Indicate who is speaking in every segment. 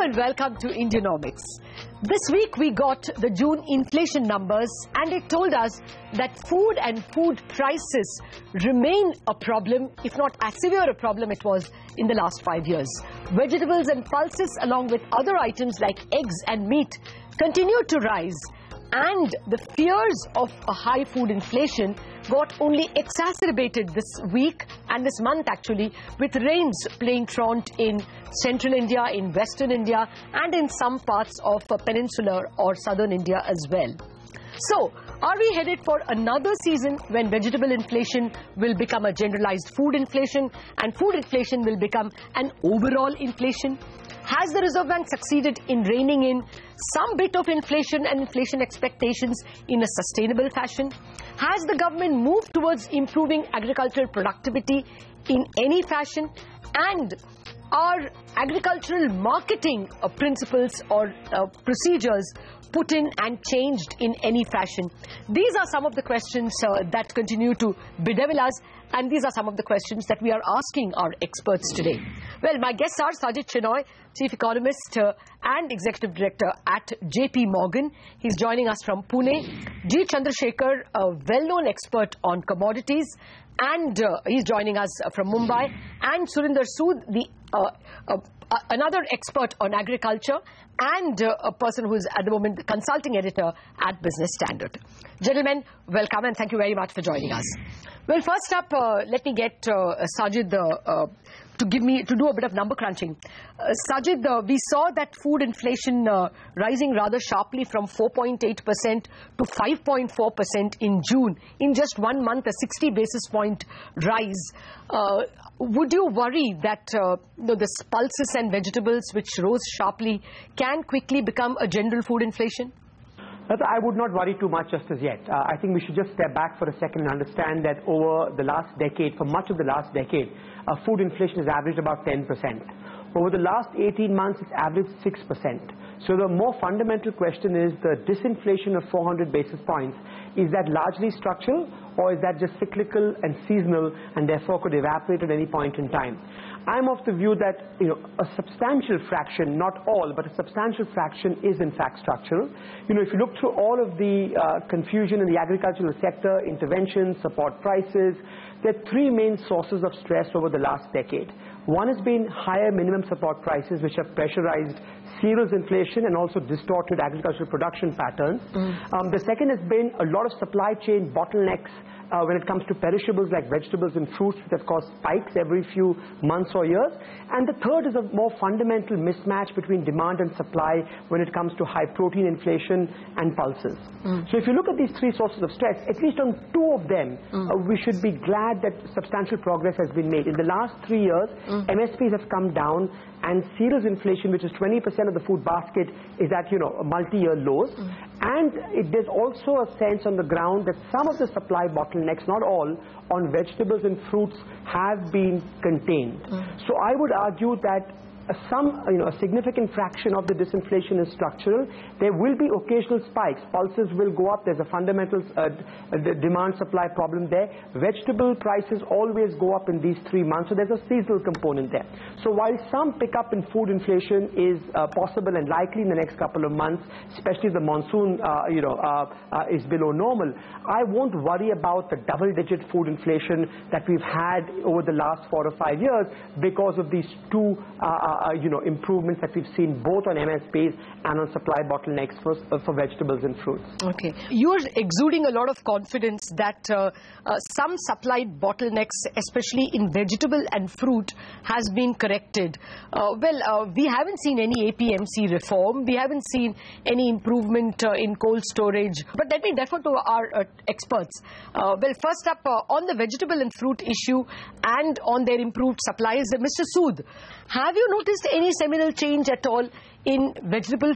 Speaker 1: and welcome to Indianomics. This week we got the June inflation numbers and it told us that food and food prices remain a problem, if not as severe a problem it was in the last 5 years. Vegetables and pulses along with other items like eggs and meat continue to rise, and the fears of a high food inflation got only exacerbated this week and this month actually, with rains playing truant in central India, in western India and in some parts of peninsular or southern India as well. So, are we headed for another season when vegetable inflation will become a generalized food inflation and food inflation will become an overall inflation? Has the Reserve Bank succeeded in reining in some bit of inflation and inflation expectations in a sustainable fashion? Has the government moved towards improving agricultural productivity in any fashion? And are agricultural marketing principles or procedures put in and changed in any fashion? These are some of the questions that continue to bedevil us, and these are some of the questions that we are asking our experts today. Well, my guests are Sajid Chinoy, Chief Economist and Executive Director at JP Morgan. He's joining us from Pune. G. Chandrasekhar, a well-known expert on commodities, and he's joining us from Mumbai. And Surinder Sood, another expert on agriculture and a person who is at the moment the consulting editor at Business Standard. Gentlemen, welcome and thank you very much for joining us. Well, first up, let me get Sajid to do a bit of number crunching. Sajid, we saw that food inflation rising rather sharply from 4.8% to 5.4% in June. In just 1 month, a 60 basis point rise. Would you worry that the pulses and vegetables which rose sharply can quickly become a general food inflation?
Speaker 2: I would not worry too much just as yet. I think we should just step back for a second and understand that over the last decade, for much of the last decade, food inflation has averaged about 10%. Over the last 18 months, it's averaged 6%. So the more fundamental question is the disinflation of 400 basis points. Is that largely structural, or is that just cyclical and seasonal and therefore could evaporate at any point in time? I'm of the view that a substantial fraction, not all, but a substantial fraction is in fact structural. If you look through all of the confusion in the agricultural sector, interventions, support prices, there are three main sources of stress over the last decade. One has been higher minimum support prices, which have pressurized cereals inflation and also distorted agricultural production patterns. The second has been a lot of supply chain bottlenecks when it comes to perishables like vegetables and fruits that cause spikes every few months or years. And the third is a more fundamental mismatch between demand and supply when it comes to high protein inflation and pulses. So if you look at these three sources of stress, at least on two of them, we should be glad that substantial progress has been made. In the last 3 years, MSPs have come down, and cereals inflation, which is 20% of the food basket, is at multi-year lows. And there's also a sense on the ground that some of the supply bottlenecks, not all, on vegetables and fruits have been contained. So I would argue that a significant fraction of the disinflation is structural. There will be occasional spikes. Pulses will go up. There's a fundamental demand-supply problem there. Vegetable prices always go up in these 3 months, so there's a seasonal component there. So while some pickup in food inflation is possible and likely in the next couple of months, especially if the monsoon is below normal, I won't worry about the double-digit food inflation that we've had over the last 4 or 5 years because of these two improvements that we've seen both on MSPs and on supply bottlenecks for vegetables and fruits. Okay.
Speaker 1: You're exuding a lot of confidence that some supply bottlenecks, especially in vegetable and fruit, has been corrected. We haven't seen any APMC reform. We haven't seen any improvement in cold storage. But let me defer to our experts. First up, on the vegetable and fruit issue and on their improved supplies, Mr. Sood, have you noticed any seminal change at all in vegetable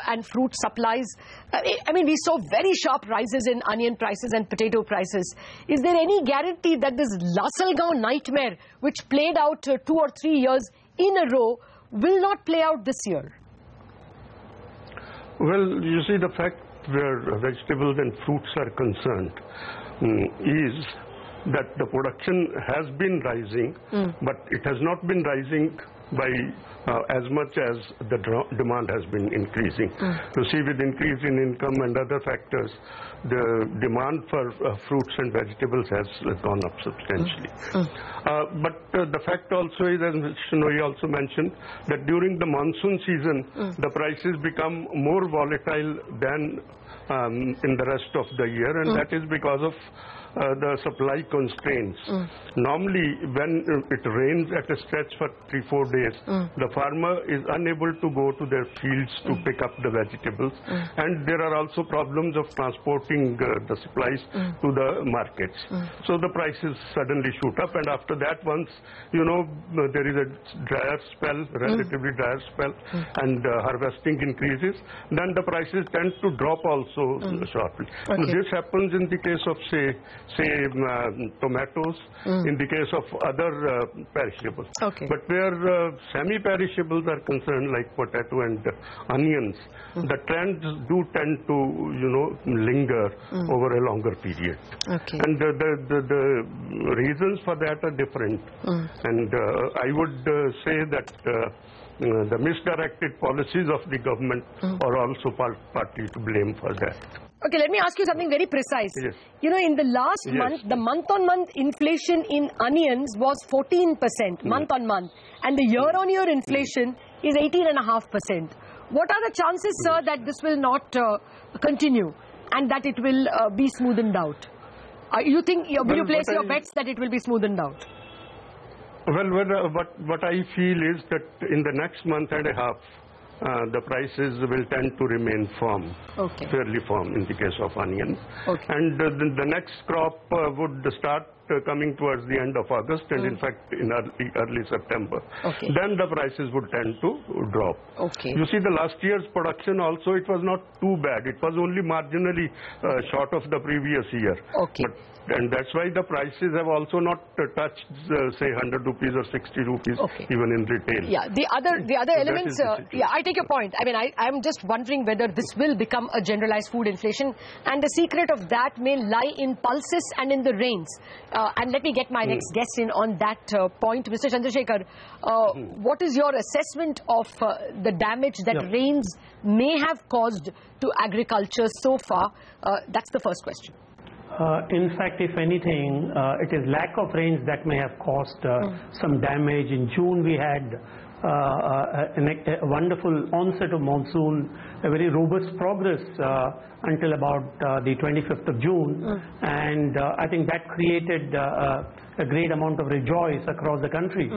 Speaker 1: and fruit supplies? I mean, we saw very sharp rises in onion prices and potato prices. Is there any guarantee that this Lasalgaon nightmare, which played out 2 or 3 years in a row, will not play out this year?
Speaker 3: Well, you see, the fact where vegetables and fruits are concerned is that the production has been rising, but it has not been rising by as much as the demand has been increasing. You see, with increase in income and other factors, the demand for fruits and vegetables has gone up substantially. But the fact also is, as Shinoy also mentioned, that during the monsoon season, the prices become more volatile than in the rest of the year, and that is because of the supply constraints. Normally, when it rains at a stretch for 3-4 days, the farmer is unable to go to their fields to pick up the vegetables, and there are also problems of transporting the supplies to the markets. So the prices suddenly shoot up, and after that, once there is a drier spell, relatively drier spell, and harvesting increases, then the prices tend to drop also sharply. This happens in the case of say tomatoes, in the case of other perishables. But where semi-perishables are concerned, like potato and onions, the trends do tend to linger over a longer period. And the reasons for that are different. And I would say that the misdirected policies of the government are also partly to blame for that.
Speaker 1: Okay, let me ask you something very precise.
Speaker 3: Yes.
Speaker 1: In the last month, the month-on-month inflation in onions was 14% month-on-month, and the year-on-year inflation is 18.5%. What are the chances, sir, that this will not continue and that it will be smoothened out? You think, will you place your bets that it will be smoothened out?
Speaker 3: Well, what I feel is that in the next month and a half, the prices will tend to remain firm, fairly firm in the case of onions. And the next crop would start coming towards the end of August, and in fact in early September. Then the prices would tend to drop. You see, the last year's production also, it was not too bad. It was only marginally short of the previous year. And that's why the prices have also not touched, say, 100 rupees or 60 rupees, even in retail.
Speaker 1: Yeah, the other elements, I take your point. I mean, I'm just wondering whether this will become a generalized food inflation, and the secret of that may lie in pulses and in the rains. And let me get my next guest in on that point. Mr. Chandrasekhar, what is your assessment of the damage that rains may have caused to agriculture so far? That's the first question.
Speaker 4: In fact, if anything, it is lack of rains that may have caused some damage. In June, we had a wonderful onset of monsoon, a very robust progress until about the 25th of June. And I think that created a great amount of rejoice across the country.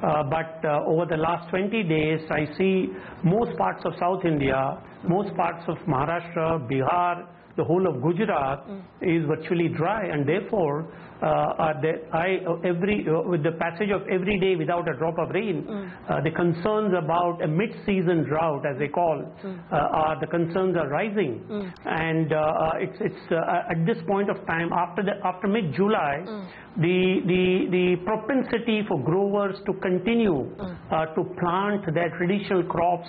Speaker 4: But over the last 20 days, I see most parts of South India, most parts of Maharashtra, Bihar, the whole of Gujarat is virtually dry, and therefore with the passage of every day without a drop of rain, the concerns about a mid-season drought, as they call, the concerns are rising. And it's at this point of time, after mid-July, the propensity for growers to continue to plant their traditional crops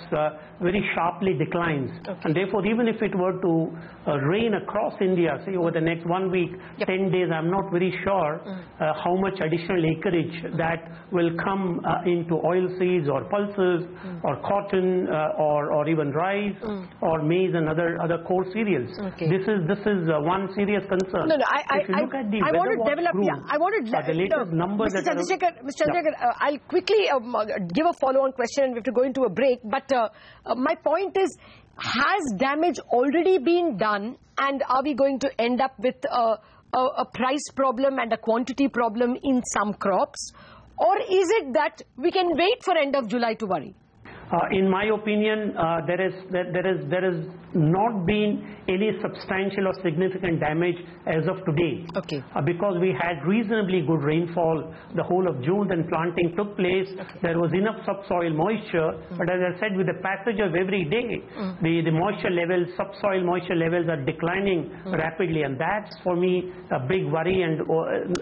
Speaker 4: very sharply declines. And therefore, even if it were to rain across India, say over the next 1 week, 10 days, I'm not very sure how much additional acreage that will come into oilseeds or pulses or cotton or even rice or maize and other core cereals. This is one serious concern.
Speaker 1: I want to develop. I want to
Speaker 4: the latest numbers.
Speaker 1: Mr. Chandrasekhar, I'll quickly give a follow-on question, and we have to go into a break. But my point is, has damage already been done, and are we going to end up with a price problem and a quantity problem in some crops, or is it that we can wait for end of July to worry?
Speaker 4: In my opinion, there has not been any substantial or significant damage as of today. Because we had reasonably good rainfall the whole of June, then planting took place. There was enough subsoil moisture, but as I said, with the passage of every day, the moisture levels, subsoil moisture levels are declining rapidly, and that's for me a big worry. And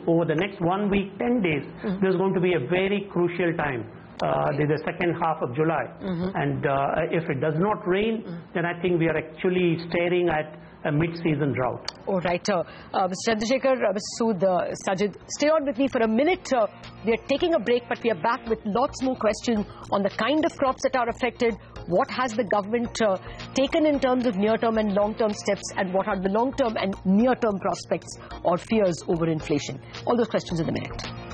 Speaker 4: over the next 1 week, 10 days, there's going to be a very crucial time. The second half of July, and if it does not rain, then I think we are actually staring at a mid-season drought.
Speaker 1: All right. Mr. Chandrasekhar, Mr. Sood, Sajid, stay on with me for a minute. We are taking a break, but we are back with lots more questions on the kind of crops that are affected, what has the government taken in terms of near-term and long-term steps, and what are the long-term and near-term prospects or fears over inflation. All those questions in a minute.